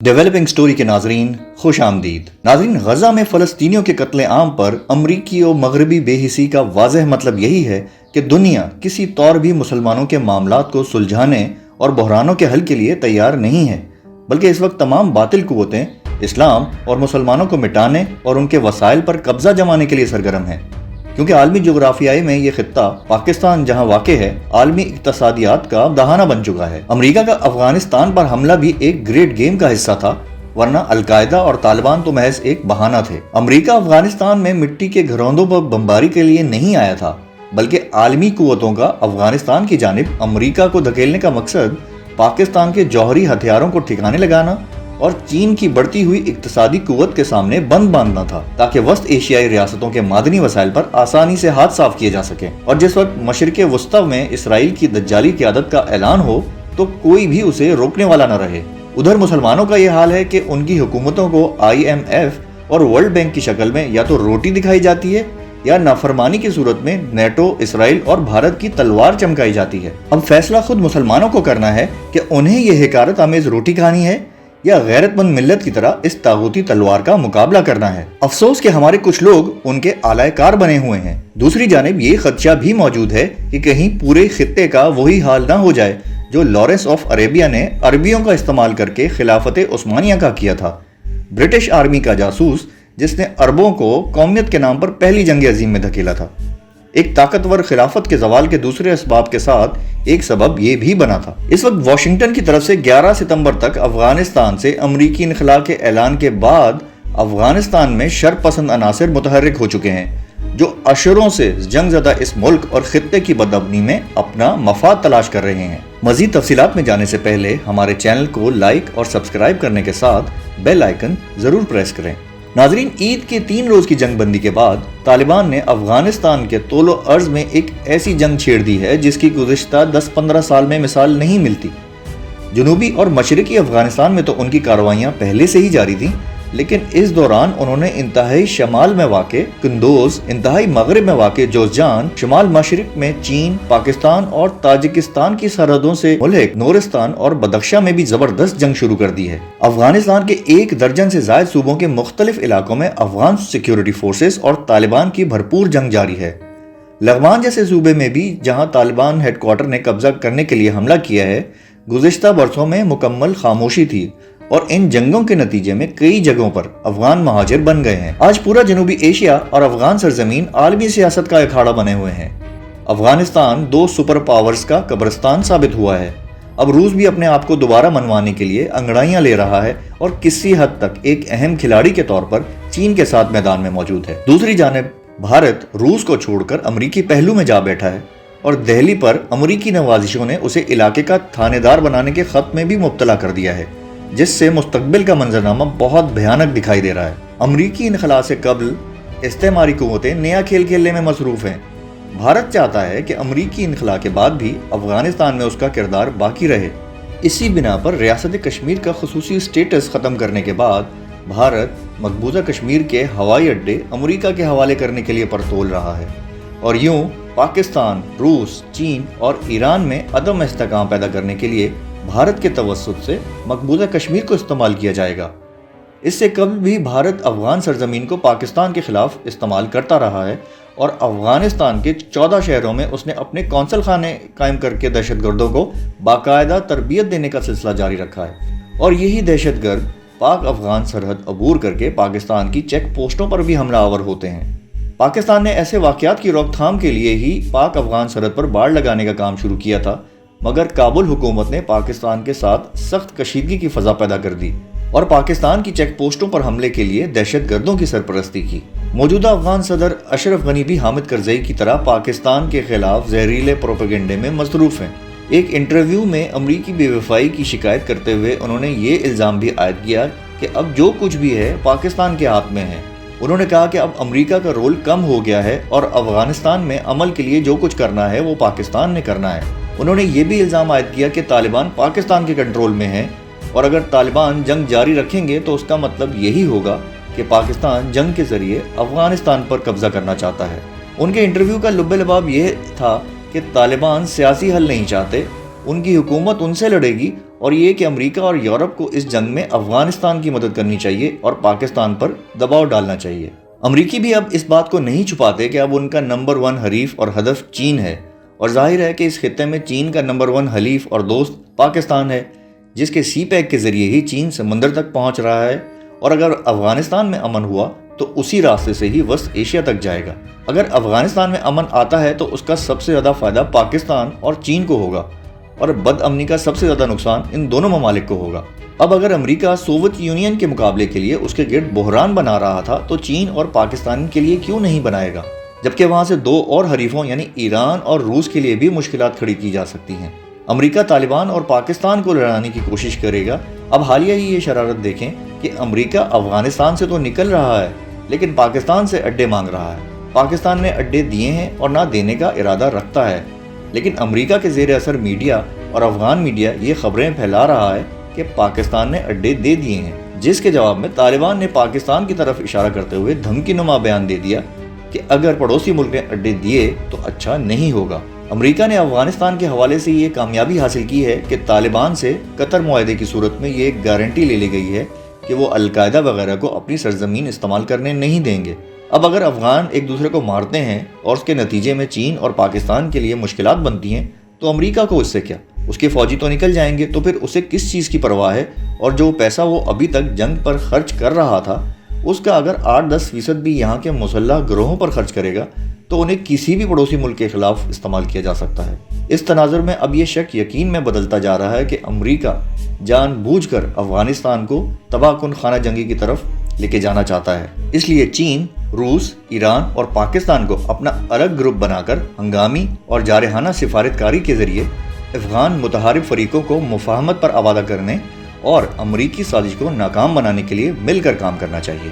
Developing story के नाजरीन खुश आमदीद। नाजरीन, गजा में फलस्तीनियों के कत्ले आम पर अमरीकी और मगरबी बेहिसी का वाज़ेह मतलब यही है कि दुनिया किसी तौर भी मुसलमानों के मामलात को सुलझाने और बहरानों के हल के लिए तैयार नहीं है, बल्कि इस वक्त तमाम बातिल कुव्वतें इस्लाम और मुसलमानों को मिटाने और उनके वसाइल पर कब्जा जमाने के लिए सरगर्म हैं। क्योंकि आलमी जोग्राफियाई में ये खित्ता पाकिस्तान जहां वाक़े है, आलमी इक्तसादियात का दहाना बन चुका है। अमरीका का अफगानिस्तान पर हमला भी एक ग्रेट गेम का हिस्सा था, वरना अलकायदा और तालिबान तो महज एक बहाना थे। अमरीका अफगानिस्तान में मिट्टी के घरौंदों पर बमबारी के लिए नहीं आया था, बल्कि आलमी कुव्वतों का अफगानिस्तान की जानिब अमरीका को धकेलने का मकसद पाकिस्तान के जौहरी हथियारों को ठिकाने लगाना और चीन की बढ़ती हुई इक्तसादी कुव्वत के सामने बंद बांधना था, ताकि वस्त एशियाई रियासतों के मादनी वसाइल पर आसानी से हाथ साफ किए जा सके। और जिस वक्त मशरिक़ वस्ता में इसराइल की दज्जाली क़यादत का ऐलान हो तो कोई भी उसे रोकने वाला न रहे। उधर मुसलमानों का ये हाल है कि उनकी हुकूमतों को IMF और वर्ल्ड बैंक की शक्ल में या तो रोटी दिखाई जाती है या नाफरमानी की सूरत में नेटो, इसराइल और भारत की तलवार चमकाई जाती है। अब फैसला खुद मुसलमानों को करना है कि उन्हें यह हिकारत आमेज रोटी खानी है या गैरतमंद मिल्लत की तरह इस तागूती तलवार का मुकाबला करना है। अफसोस कि हमारे कुछ लोग उनके आलायकार बने हुए हैं। दूसरी जानिब ये खदशा भी मौजूद है कि कहीं पूरे खित्ते का वही हाल ना हो जाए जो लॉरेंस ऑफ अरेबिया ने अरबियों का इस्तेमाल करके खिलाफत उस्मानिया का किया था। ब्रिटिश आर्मी का जासूस जिसने अरबों को कौमियत के नाम पर पहली जंग अजीम में धकेला था। एक ताकतवर खिलाफत के जवाल के दूसरे असबाब के साथ एक सबब ये भी बना था। इस वक्त वाशिंगटन की तरफ से 11 सितंबर तक अफगानिस्तान से अमरीकी इनखला के ऐलान के बाद अफगानिस्तान में शरपसंद अनासिर मुतहर्रिक हो चुके हैं, जो अशरों से जंगज़दा इस मुल्क और खित्ते की बदअमनी में अपना मफाद तलाश कर रहे हैं। मजीद तफसीलात में जाने से पहले हमारे चैनल को लाइक और सब्सक्राइब करने के साथ बेल आइकन जरूर प्रेस करें। नाजरीन, ईद के 3 रोज की जंग बंदी के बाद तालिबान ने अफगानिस्तान के तोलो अर्ज में एक ऐसी जंग छेड़ दी है जिसकी गुज़िश्ता 10-15 साल में मिसाल नहीं मिलती। जनूबी और मशरिकी अफगानिस्तान में तो उनकी कार्रवाइयाँ पहले से ही जारी थीं, लेकिन इस दौरान उन्होंने इंतहाई शमाल में वाक़े कुंदोज, इंतहाई मगरिब में वाक़े जोज़जान, शमाल मशरिक में चीन, पाकिस्तान और ताजिकिस्तान की सरहदों से मुल्क नूरिस्तान और बदख्शा में भी जबरदस्त जंग शुरू कर दी है। अफगानिस्तान के 1 दर्जन से ज़ायद सूबों के मुख्तलिफ इलाकों में अफगान सिक्योरिटी फोर्सेस और तालिबान की भरपूर जंग जारी है। लगवान जैसे सूबे में भी जहाँ तालिबान हेडक्वार्टर ने कब्जा करने के लिए हमला किया है, गुज़िश्ता बरसों में मुकम्मल खामोशी थी और इन जंगों के नतीजे में कई जगहों पर अफगान महाजिर बन गए हैं। आज पूरा जनूबी एशिया और अफगान सरजमीन आलमी सियासत का अखाड़ा बने हुए हैं। अफगानिस्तान 2 सुपर पावर्स का कब्रिस्तान साबित हुआ है। अब रूस भी अपने आप को दोबारा मनवाने के लिए अंगड़ाइयां ले रहा है और किसी हद तक एक अहम खिलाड़ी के तौर पर चीन के साथ मैदान में मौजूद है। दूसरी जानिब भारत रूस को छोड़कर अमरीकी पहलू में जा बैठा है और दिल्ली पर अमरीकी नवाजिशों ने उसे इलाके का थानेदार बनाने के खत में भी मुब्तला कर दिया है, जिससे मुस्तकबिल का मंजरनामा बहुत भयानक दिखाई दे रहा है। अमरीकी इनखला से कबल इस्तेमारी कुव्वतें नया खेल खेलने में मसरूफ हैं। भारत चाहता है कि अमरीकी इनखला के बाद भी अफगानिस्तान में उसका किरदार बाकी रहे। इसी बिना पर रियासत कश्मीर का खुसूसी स्टेटस ख़त्म करने के बाद भारत मकबूजा कश्मीर के हवाई अड्डे अमरीका के हवाले करने के लिए परतोल रहा है और यूं पाकिस्तान, रूस, चीन और ईरान में अदम इस्तेहकाम पैदा करने के लिए भारत के तवस्सुत से मकबूजा कश्मीर को इस्तेमाल किया जाएगा। इससे कबल भी भारत अफगान सरजमीन को पाकिस्तान के खिलाफ इस्तेमाल करता रहा है और अफगानिस्तान के 14 शहरों में उसने अपने कौंसल खाने कायम करके दहशतगर्दों को बाकायदा तरबियत देने का सिलसिला जारी रखा है। और यही दहशतगर्द पाक अफगान सरहद अबूर करके पाकिस्तान की चेक पोस्टों पर भी हमलावर होते हैं। पाकिस्तान ने ऐसे वाक़यात की रोकथाम के लिए ही पाक अफगान सरहद पर बाड़ लगाने का काम शुरू किया था, मगर काबुल हुकूमत ने पाकिस्तान के साथ सख्त कशीदगी की फ़ज़ा पैदा कर दी और पाकिस्तान की चेक पोस्टों पर हमले के लिए दहशतगर्दों की सरपरस्ती की। मौजूदा अफगान सदर अशरफ गनी भी हामिद करज़ई की तरह पाकिस्तान के खिलाफ जहरीले प्रोपेगेंडे में मसरूफ़ हैं। एक इंटरव्यू में अमरीकी बेवफाई की शिकायत करते हुए उन्होंने ये इल्ज़ाम भी आयद किया कि अब जो कुछ भी है पाकिस्तान के हाथ में है। उन्होंने कहा कि अब अमेरिका का रोल कम हो गया है और अफगानिस्तान में अमल के लिए जो कुछ करना है वो पाकिस्तान ने करना है। उन्होंने ये भी इल्ज़ाम आयद किया कि तालिबान पाकिस्तान के कंट्रोल में है और अगर तालिबान जंग जारी रखेंगे तो उसका मतलब यही होगा कि पाकिस्तान जंग के ज़रिए अफगानिस्तान पर कब्जा करना चाहता है। उनके इंटरव्यू का लुब्बे लबाब ये था कि तालिबान सियासी हल नहीं चाहते, ان کی حکومت ان سے لڑے گی، اور یہ کہ امریکہ اور یورپ کو اس جنگ میں افغانستان کی مدد کرنی چاہیے اور پاکستان پر دباؤ ڈالنا چاہیے۔ امریکی بھی اب اس بات کو نہیں چھپاتے کہ اب ان کا نمبر 1 حریف اور ہدف چین ہے، اور ظاہر ہے کہ اس خطے میں چین کا نمبر 1 حلیف اور دوست پاکستان ہے، جس کے سی پیک کے ذریعے ہی چین سمندر تک پہنچ رہا ہے، اور اگر افغانستان میں امن ہوا تو اسی راستے سے ہی وسط ایشیا تک جائے گا۔ اگر افغانستان میں امن آتا ہے تو اس کا سب سے زیادہ فائدہ پاکستان اور چین کو ہوگا، اور بد امنی کا سب سے زیادہ نقصان ان دونوں ممالک کو ہوگا۔ اب اگر امریکہ سوویت یونین کے مقابلے کے لیے اس کے گرد بحران بنا رہا تھا تو چین اور پاکستان کے لیے کیوں نہیں بنائے گا، جبکہ وہاں سے 2 اور حریفوں یعنی ایران اور روس کے لیے بھی مشکلات کھڑی کی جا سکتی ہیں۔ امریکہ طالبان اور پاکستان کو لڑانے کی کوشش کرے گا۔ اب حالیہ ہی یہ شرارت دیکھیں کہ امریکہ افغانستان سے تو نکل رہا ہے لیکن پاکستان سے اڈے مانگ رہا ہے۔ پاکستان نے اڈے دیے ہیں اور نہ دینے کا ارادہ رکھتا ہے، لیکن امریکہ کے زیر اثر میڈیا اور افغان میڈیا یہ خبریں پھیلا رہا ہے کہ پاکستان نے اڈے دے دیے ہیں، جس کے جواب میں طالبان نے پاکستان کی طرف اشارہ کرتے ہوئے دھمکی نما بیان دے دیا کہ اگر پڑوسی ملک نے اڈے دیے تو اچھا نہیں ہوگا۔ امریکہ نے افغانستان کے حوالے سے یہ کامیابی حاصل کی ہے کہ طالبان سے قطر معاہدے کی صورت میں یہ گارنٹی لے لی گئی ہے کہ وہ القاعدہ وغیرہ کو اپنی سرزمین استعمال کرنے نہیں دیں گے۔ اب اگر افغان ایک دوسرے کو مارتے ہیں اور اس کے نتیجے میں چین اور پاکستان کے لیے مشکلات بنتی ہیں تو امریکہ کو اس سے کیا؟ اس کے فوجی تو نکل جائیں گے، تو پھر اسے کس چیز کی پرواہ ہے؟ اور جو پیسہ وہ ابھی تک جنگ پر خرچ کر رہا تھا اس کا اگر 8-10% بھی یہاں کے مسلح گروہوں پر خرچ کرے گا تو انہیں کسی بھی پڑوسی ملک کے خلاف استعمال کیا جا سکتا ہے۔ اس تناظر میں اب یہ شک یقین میں بدلتا جا رہا ہے کہ امریکہ جان بوجھ کر افغانستان کو تباہ کن خانہ جنگی کی طرف لے کے جانا چاہتا ہے۔ اس لیے چین، روس، ایران اور پاکستان کو اپنا الگ گروپ بنا کر ہنگامی اور جارحانہ سفارتکاری کے ذریعے افغان متحارب فریقوں کو مفاہمت پر آمادہ کرنے اور امریکی سازش کو ناکام بنانے کے لیے مل کر کام کرنا چاہیے۔